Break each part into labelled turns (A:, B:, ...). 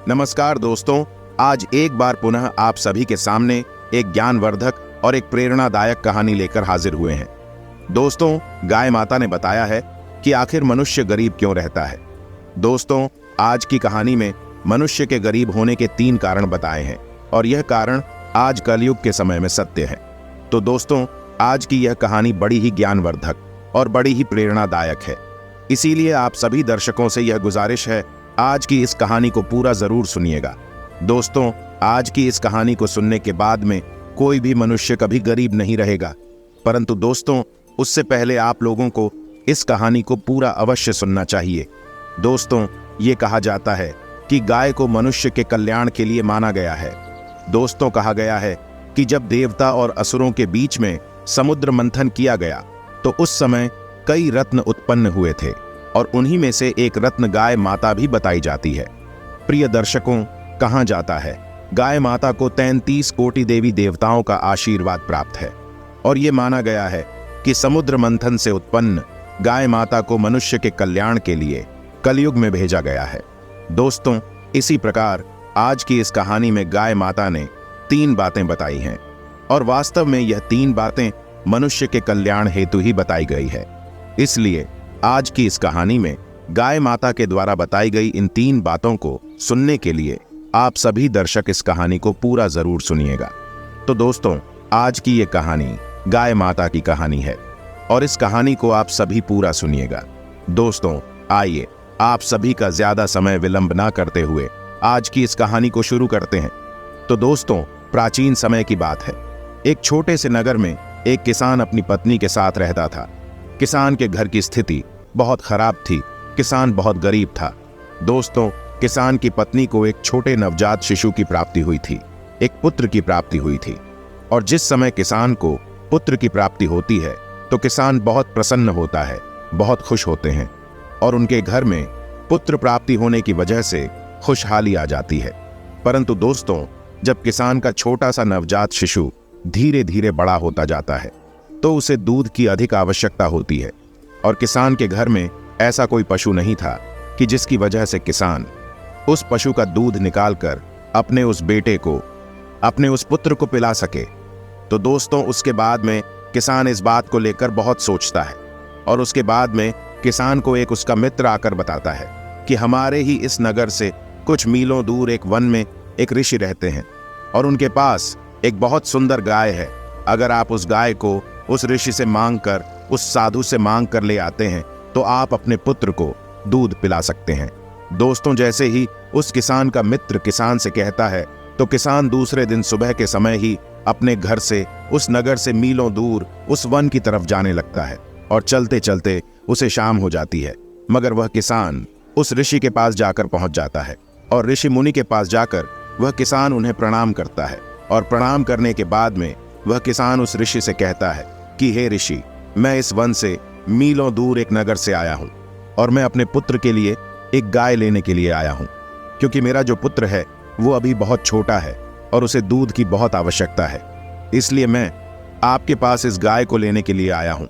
A: नमस्कार दोस्तों, आज एक बार पुनः आप सभी के सामने एक ज्ञानवर्धक और एक प्रेरणादायक कहानी लेकर हाजिर हुए हैं। दोस्तों, गाय माता ने बताया है कि आखिर मनुष्य गरीब क्यों रहता है। दोस्तों, आज की कहानी में मनुष्य के गरीब होने के 3 कारण बताए हैं और यह कारण आज कलयुग के समय में सत्य है। तो दोस्तों, आज की यह कहानी बड़ी ही ज्ञानवर्धक और बड़ी ही प्रेरणादायक है। इसीलिए आप सभी दर्शकों से यह गुजारिश है, आज की इस कहानी को पूरा जरूर सुनिएगा। दोस्तों, आज की इस कहानी को सुनने के बाद में कोई भी मनुष्य कभी गरीब नहीं रहेगा, परंतु दोस्तों, उससे पहले आप लोगों को इस कहानी को पूरा अवश्य सुनना चाहिए। दोस्तों, ये कहा जाता है कि गाय को मनुष्य के कल्याण के लिए माना गया है। दोस्तों, कहा गया है कि जब देवता और असुरों के बीच में समुद्र मंथन किया गया तो उस समय कई रत्न उत्पन्न हुए थे और उन्हीं में से एक रत्न गाय माता भी बताई जाती है। प्रिय दर्शकों, कहा जाता है गाय माता को 33 कोटि देवी देवताओं का आशीर्वाद प्राप्त है और ये माना गया है कि समुद्र मंथन से उत्पन्न गाय माता को मनुष्य के कल्याण के लिए कलयुग में भेजा गया है। दोस्तों, इसी प्रकार आज की इस कहानी में गाय माता ने 3 बातें बताई हैं और वास्तव में यह 3 बातें मनुष्य के कल्याण हेतु ही बताई गई है। इसलिए आज की इस कहानी में गाय माता के द्वारा बताई गई इन 3 बातों को सुनने के लिए आप सभी दर्शक इस कहानी को पूरा जरूर सुनिएगा। तो दोस्तों, आज की ये कहानी गाय माता की कहानी है और इस कहानी को आप सभी पूरा सुनिएगा। दोस्तों, आइए आप सभी का ज्यादा समय विलंब ना करते हुए आज की इस कहानी को शुरू करते हैं। तो दोस्तों, प्राचीन समय की बात है। एक छोटे से नगर में एक किसान अपनी पत्नी के साथ रहता था। किसान के घर की स्थिति बहुत खराब थी। किसान बहुत गरीब था। दोस्तों, किसान की पत्नी को एक छोटे नवजात शिशु की प्राप्ति हुई थी, एक पुत्र की प्राप्ति हुई थी। और जिस समय किसान को पुत्र की प्राप्ति होती है तो किसान बहुत प्रसन्न होता है, बहुत खुश होते हैं और उनके घर में पुत्र प्राप्ति होने की वजह से खुशहाली आ जाती है। परंतु दोस्तों, जब किसान का छोटा सा नवजात शिशु धीरे धीरे बड़ा होता जाता है तो उसे दूध की अधिक आवश्यकता होती है और किसान के घर में ऐसा कोई पशु नहीं था कि जिसकी वजह से किसान उस पशु का दूध निकालकर अपने उस बेटे को, अपने उस पुत्र को पिला सके। तो दोस्तों, उसके बाद में किसान इस बात को लेकर बहुत सोचता है और उसके बाद में किसान को एक उसका मित्र आकर बताता है कि हमारे ही इस नगर से कुछ मीलों दूर एक वन में एक ऋषि रहते हैं और उनके पास एक बहुत सुंदर गाय है। अगर आप उस गाय को उस ऋषि से मांगकर, उस साधु से मांग कर ले आते हैं तो आप अपने पुत्र को दूध पिला सकते हैं। दोस्तों, जैसे ही उस किसान का मित्र किसान से कहता है तो किसान दूसरे दिन सुबह के समय ही अपने घर से, उस नगर से मीलों दूर उस वन की तरफ जाने लगता है और चलते चलते उसे शाम हो जाती है। मगर वह किसान उस ऋषि के पास जाकर पहुंच जाता है और ऋषि मुनि के पास जाकर वह किसान उन्हें प्रणाम करता है और प्रणाम करने के बाद में वह किसान उस ऋषि से कहता है कि हे ऋषि, मैं इस वन से मीलों दूर एक नगर से आया हूं और मैं अपने पुत्र के लिए एक गाय लेने के लिए आया हूं, क्योंकि मेरा जो पुत्र है वो अभी बहुत छोटा है और उसे दूध की बहुत आवश्यकता है। इसलिए मैं आपके पास इस गाय को लेने के लिए आया हूं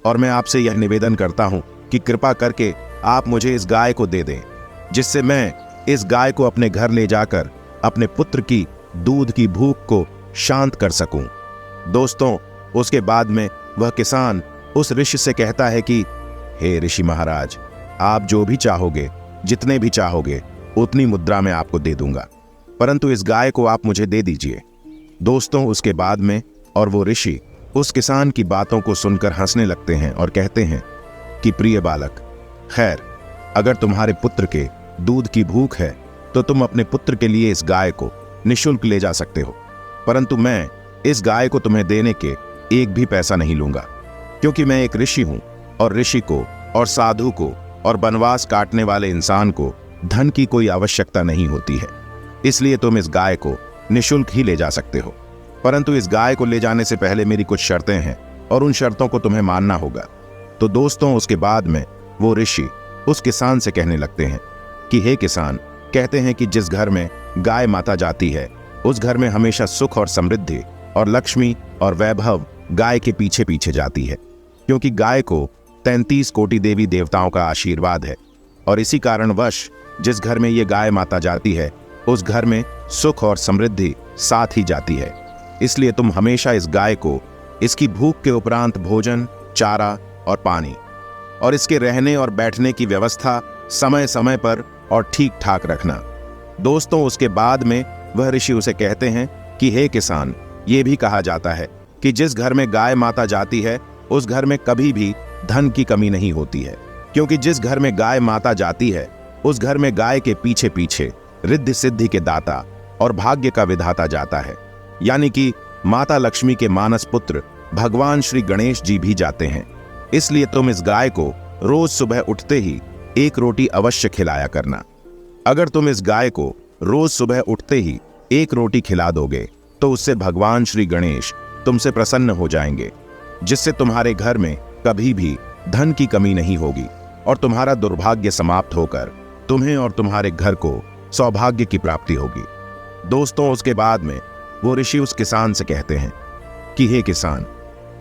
A: और मैं आपसे यह निवेदन करता हूं कि कृपा करके आप मुझे इस गाय को दे दें, जिससे मैं इस गाय को अपने घर ले जाकर अपने पुत्र की दूध की भूख को शांत कर सकूं। दोस्तों, उसके बाद में वह किसान उस ऋषि से कहता है कि हे ऋषि महाराज, आप जो भी चाहोगे, जितने भी चाहोगे, उतनी मुद्रा में आपको दे दूंगा, परंतु इस गाय को आप मुझे दे दीजिए। दोस्तों, उसके बाद में और वो ऋषि उस किसान की बातों को सुनकर हंसने लगते हैं और कहते हैं कि प्रिय बालक, खैर, अगर तुम्हारे पुत्र के दूध की भूख है तो तुम अपने पुत्र के लिए इस गाय को निःशुल्क ले जा सकते हो, परंतु मैं इस गाय को तुम्हें देने के एक भी पैसा नहीं लूंगा, क्योंकि मैं एक ऋषि हूं और ऋषि को और साधु को और वनवास काटने वाले इंसान को धन की कोई आवश्यकता नहीं होती है। इसलिए तुम इस गाय को निःशुल्क ही ले जा सकते हो, परंतु इस गाय को ले जाने से पहले मेरी कुछ शर्तें हैं और उन शर्तों को तुम्हें मानना होगा। तो दोस्तों, उसके बाद में वो ऋषि उस किसान से कहने लगते हैं कि हे किसान, कहते हैं कि जिस घर में गाय माता जाती है उस घर में हमेशा सुख और समृद्धि और लक्ष्मी और वैभव गाय के पीछे पीछे जाती है, क्योंकि गाय को 33 कोटि देवी देवताओं का आशीर्वाद है और इसी कारणवश जिस घर में ये गाय माता जाती है उस घर में सुख और समृद्धि साथ ही जाती है। इसलिए तुम हमेशा इस गाय को इसकी भूख के उपरांत भोजन, चारा और पानी और इसके रहने और बैठने की व्यवस्था समय समय पर और ठीक ठाक रखना। दोस्तों, उसके बाद में वह ऋषि उसे कहते हैं कि हे किसान, ये भी कहा जाता है कि जिस घर में गाय माता जाती है उस घर में कभी भी धन की कमी नहीं होती है, क्योंकि जिस घर में गाय माता जाती है उस घर में गाय के पीछे पीछे रिद्धि सिद्धि के दाता और भाग्य का विधाता जाता है, यानी कि माता लक्ष्मी के मानस पुत्र भगवान श्री गणेश जी भी जाते हैं। इसलिए तुम इस गाय को रोज सुबह उठते ही एक रोटी अवश्य खिलाया करना। अगर तुम इस गाय को रोज सुबह उठते ही एक रोटी खिला दोगे तो उससे भगवान श्री गणेश तुमसे प्रसन्न हो जाएंगे, जिससे तुम्हारे घर में कभी भी धन की कमी नहीं होगी और तुम्हारा दुर्भाग्य समाप्त होकर तुम्हें और तुम्हारे घर को सौभाग्य की प्राप्ति होगी। दोस्तों, उसके बाद में वो ऋषि उस किसान से कहते हैं कि हे किसान,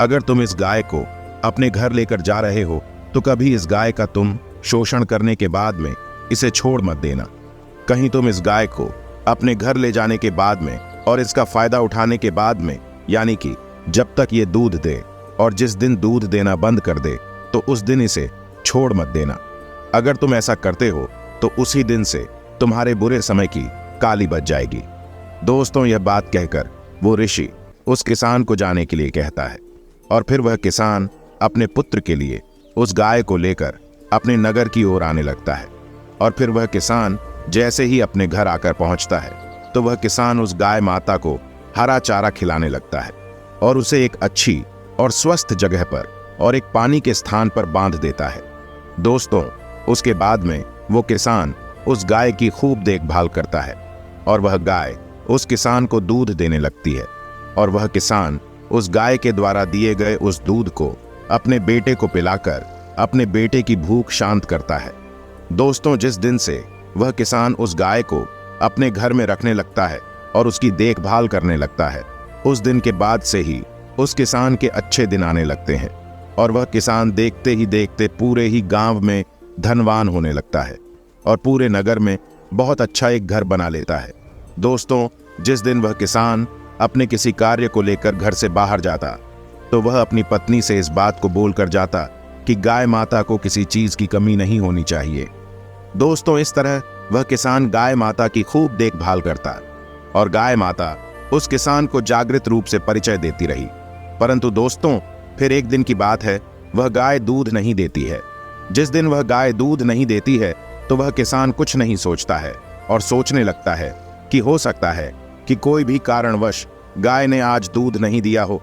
A: अगर तुम इस गाय को अपने घर लेकर जा रहे हो तो कभी इस गाय का तुम शोषण करने के बाद में इसे छोड़ मत देना। कहीं तुम इस गाय को अपने घर ले जाने के बाद में और इसका फायदा उठाने के बाद में, यानी कि जब तक ये दूध दे और जिस दिन दूध देना बंद कर दे तो उस दिन इसे छोड़ मत देना। अगर तुम ऐसा करते हो तो उसी दिन से तुम्हारे बुरे समय की काली बच जाएगी। दोस्तों, यह बात कहकर वो ऋषि उस किसान को जाने के लिए कहता है और फिर वह किसान अपने पुत्र के लिए उस गाय को लेकर अपने नगर की ओर आने लगता है। और फिर वह किसान जैसे ही अपने घर आकर पहुंचता है तो वह किसान उस गाय माता को हरा चारा खिलाने लगता है और उसे एक अच्छी और स्वस्थ जगह पर और एक पानी के स्थान पर बांध देता है। दोस्तों, उसके बाद में वो किसान उस गाय की खूब देखभाल करता है और वह गाय उस किसान को दूध देने लगती है और वह किसान उस गाय के द्वारा दिए गए उस दूध को अपने बेटे को पिलाकर अपने बेटे की भूख शांत करता है। दोस्तों, जिस दिन से वह किसान उस गाय को अपने घर में रखने लगता है और उसकी देखभाल करने लगता है, उस दिन के बाद से ही उस किसान के अच्छे दिन आने लगते हैं और वह किसान देखते ही देखते पूरे ही गांव में धनवान होने लगता है और पूरे नगर में बहुत अच्छा एक घर बना लेता है। दोस्तों, जिस दिन वह किसान अपने किसी कार्य को लेकर घर से बाहर जाता तो वह अपनी पत्नी से इस बात को बोलकर जाता कि गाय माता को किसी चीज की कमी नहीं होनी चाहिए। दोस्तों, इस तरह वह किसान गाय माता की खूब देखभाल करता और गाय माता उस किसान को जागृत रूप से परिचय देती रही। परंतु दोस्तों, फिर एक दिन की बात है, वह गाय दूध नहीं देती है। जिस दिन वह गाय दूध नहीं देती है तो वह किसान कुछ नहीं सोचता है और सोचने लगता है कि हो सकता है कि कोई भी कारणवश गाय ने आज दूध नहीं दिया हो।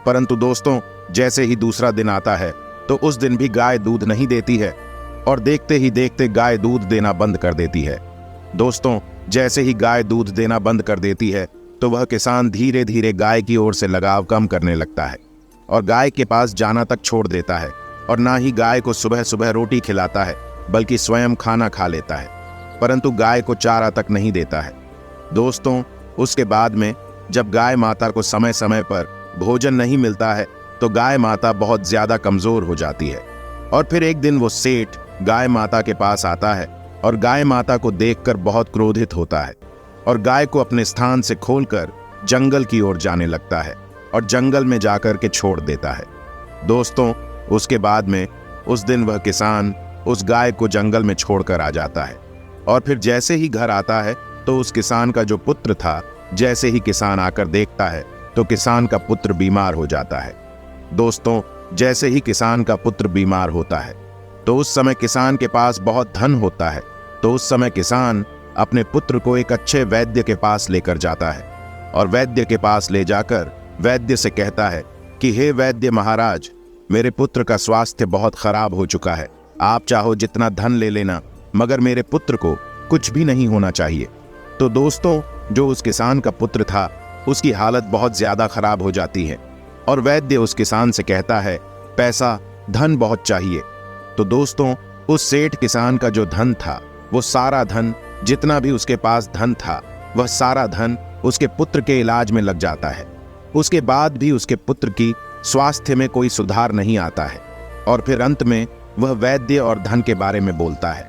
A: परंतु दोस्तों, जैसे ही दूसरा दिन आता है तो उस दिन भी गाय दूध नहीं देती है और देखते ही देखते गाय दूध देना बंद कर देती है। दोस्तों, जैसे ही गाय दूध देना बंद कर देती है तो वह किसान धीरे धीरे गाय की ओर से लगाव कम करने लगता है और गाय के पास जाना तक छोड़ देता है और ना ही गाय को सुबह सुबह रोटी खिलाता है बल्कि स्वयं खाना खा लेता है, परंतु गाय को चारा तक नहीं देता है। दोस्तों, उसके बाद में जब गाय माता को समय समय पर भोजन नहीं मिलता है तो गाय माता बहुत ज्यादा कमजोर हो जाती है और फिर एक दिन वो सेठ गाय माता के पास आता है और गाय माता को देखकर बहुत क्रोधित होता है और गाय को अपने स्थान से खोलकर जंगल की ओर जाने लगता है और जंगल में जाकर के छोड़ देता है। दोस्तों, उसके बाद में उस दिन वह किसान उस गाय को जंगल में छोड़कर आ जाता है और फिर जैसे ही घर आता है तो उस किसान का जो पुत्र था, जैसे ही किसान आकर देखता है तो किसान का पुत्र बीमार हो जाता है। दोस्तों, जैसे ही किसान का पुत्र बीमार होता है तो उस समय किसान के पास बहुत धन होता है, तो उस समय किसान अपने पुत्र को एक अच्छे वैद्य के पास लेकर जाता है और वैद्य के पास ले जाकर वैद्य से कहता है कि हे वैद्य महाराज, मेरे पुत्र का स्वास्थ्य बहुत खराब हो चुका है, आप चाहो जितना धन ले लेना, मगर मेरे पुत्र को कुछ भी नहीं होना चाहिए। तो दोस्तों, जो उस किसान का पुत्र था उसकी हालत बहुत ज्यादा खराब हो जाती है और वैद्य उस किसान से कहता है पैसा, धन बहुत चाहिए। तो दोस्तों, उस सेठ किसान का जो धन था, वो सारा धन, जितना भी उसके पास धन था, वह सारा धन उसके पुत्र के इलाज में लग जाता है। उसके बाद भी उसके पुत्र की स्वास्थ्य में कोई सुधार नहीं आता है और फिर अंत में वह वैद्य और धन के बारे में बोलता है।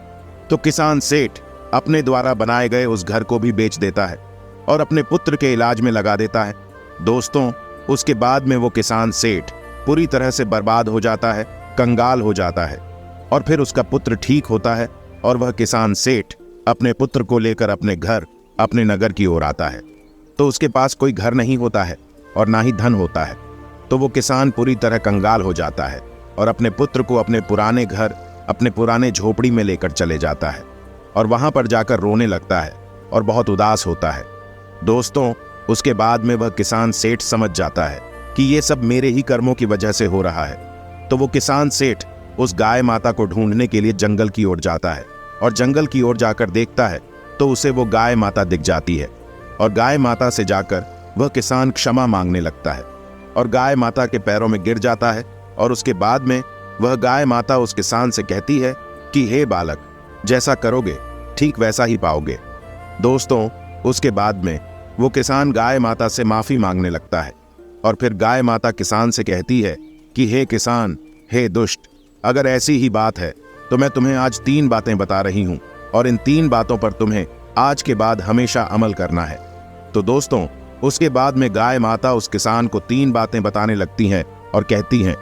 A: तो किसान सेठ अपने द्वारा बनाए गए उस घर को भी बेच देता है और अपने पुत्र के इलाज में लगा देता है। दोस्तों, उसके बाद में वो किसान सेठ पूरी तरह से बर्बाद हो जाता है, कंगाल हो जाता है। और फिर उसका पुत्र ठीक होता है और वह किसान सेठ अपने पुत्र को लेकर अपने घर, अपने नगर की ओर आता है। तो उसके पास कोई घर नहीं होता है और ना ही धन होता है। तो वो किसान पूरी तरह कंगाल हो जाता है और अपने पुत्र को अपने पुराने घर, अपने पुराने झोपड़ी में लेकर चले जाता है और वहां पर जाकर रोने लगता है और बहुत उदास होता है। दोस्तों, उसके बाद में वह किसान सेठ समझ जाता है कि ये सब मेरे ही कर्मों की वजह से हो रहा है। तो वो किसान सेठ उस गाय माता को ढूंढने के लिए जंगल की ओर जाता है और जंगल की ओर जाकर देखता है तो उसे वो गाय माता दिख जाती है और गाय माता से जाकर वह किसान क्षमा मांगने लगता है और गाय माता के पैरों में गिर जाता है। और उसके बाद में वह गाय माता उस किसान से कहती है कि हे बालक, जैसा करोगे ठीक वैसा ही पाओगे। दोस्तों, उसके बाद में वो किसान गाय माता से माफी मांगने लगता है और फिर गाय माता किसान से कहती है कि हे किसान, हे दुष्ट, अगर ऐसी ही बात है तो मैं तुम्हें आज 3 बातें बता रही हूं और इन 3 बातों पर तुम्हें आज के बाद हमेशा अमल करना है। तो दोस्तों, उसके बाद में गाय माता उस किसान को 3 बातें बताने लगती हैं और कहती हैं,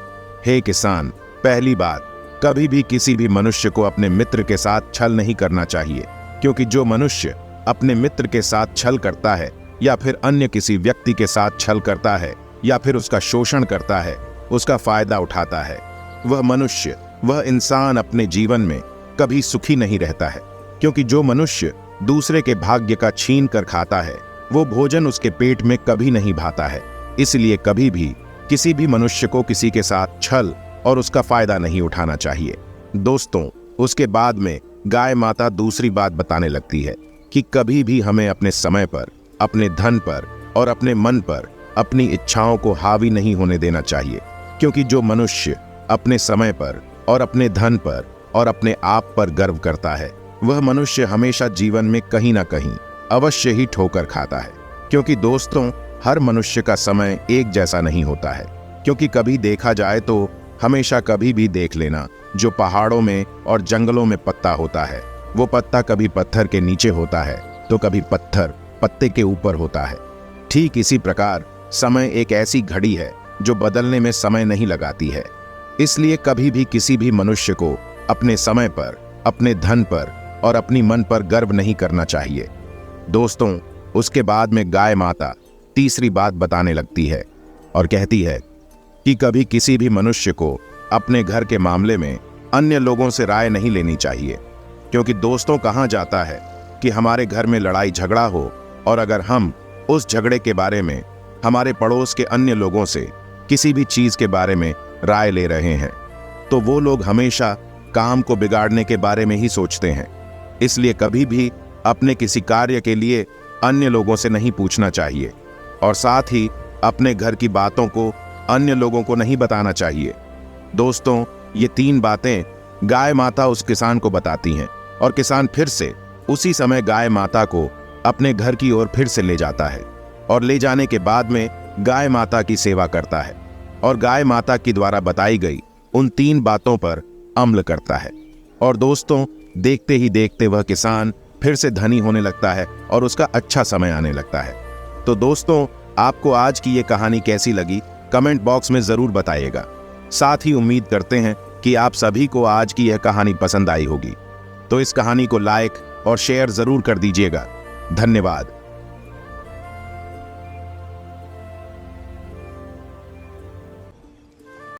A: हे किसान, पहली बात, कभी भी किसी भी मनुष्य को अपने मित्र के साथ छल नहीं करना चाहिए, क्योंकि जो मनुष्य अपने मित्र के साथ छल करता है या फिर अन्य किसी व्यक्ति के साथ छल करता है या फिर उसका शोषण करता है, उसका फायदा उठाता है, वह मनुष्य, वह इंसान अपने जीवन में कभी सुखी नहीं रहता है। क्योंकि जो मनुष्य दूसरे के भाग्य का छीन कर खाता है, वो भोजन उसके पेट में कभी नहीं भाता है। इसलिए कभी भी किसी भी मनुष्य को किसी के साथ छल और उसका फायदा नहीं उठाना चाहिए। दोस्तों, उसके बाद में गाय माता दूसरी बात बताने लगती है कि कभी भी हमें अपने समय पर, अपने धन पर और अपने मन पर अपनी इच्छाओं को हावी नहीं होने देना चाहिए। क्योंकि जो मनुष्य अपने समय पर और अपने धन पर और अपने आप पर गर्व करता है, वह मनुष्य हमेशा जीवन में कहीं ना कहीं अवश्य ही ठोकर खाता है। क्योंकि दोस्तों, हर मनुष्य का समय एक जैसा नहीं होता है। क्योंकि कभी देखा जाए तो हमेशा कभी भी देख लेना, जो पहाड़ों में और जंगलों में पत्ता होता है, वो पत्ता कभी पत्थर के नीचे होता है तो कभी पत्थर पत्ते के ऊपर होता है। ठीक इसी प्रकार समय एक ऐसी घड़ी है जो बदलने में समय नहीं लगाती है। इसलिए कभी भी किसी भी मनुष्य को अपने समय पर, अपने धन पर और अपनी मन पर गर्व नहीं करना चाहिए। दोस्तों, उसके बाद में गाय माता तीसरी बात बताने लगती है और कहती है कि कभी किसी भी मनुष्य को अपने घर के मामले में अन्य लोगों से राय नहीं लेनी चाहिए। क्योंकि दोस्तों, कहा जाता है कि हमारे घर में लड़ाई झगड़ा हो और अगर हम उस झगड़े के बारे में हमारे पड़ोस के अन्य लोगों से किसी भी चीज के बारे में राय ले रहे हैं, तो वो लोग हमेशा काम को बिगाड़ने के बारे में ही सोचते हैं। इसलिए कभी भी अपने किसी कार्य के लिए अन्य लोगों से नहीं पूछना चाहिए और साथ ही अपने घर की बातों को अन्य लोगों को नहीं बताना चाहिए। दोस्तों, ये 3 बातें गाय माता उस किसान को बताती हैं और किसान फिर से उसी समय गाय माता को अपने घर की ओर फिर से ले जाता है और ले जाने के बाद में गाय माता की सेवा करता है और गाय माता की द्वारा बताई गई उन 3 बातों पर अमल करता है। और दोस्तों, देखते ही देखते वह किसान फिर से धनी होने लगता है और उसका अच्छा समय आने लगता है। तो दोस्तों, आपको आज की ये कहानी कैसी लगी कमेंट बॉक्स में जरूर बताइएगा। साथ ही उम्मीद करते हैं कि आप सभी को आज की यह कहानी पसंद आई होगी। तो इस कहानी को लाइक और शेयर जरूर कर दीजिएगा। धन्यवाद।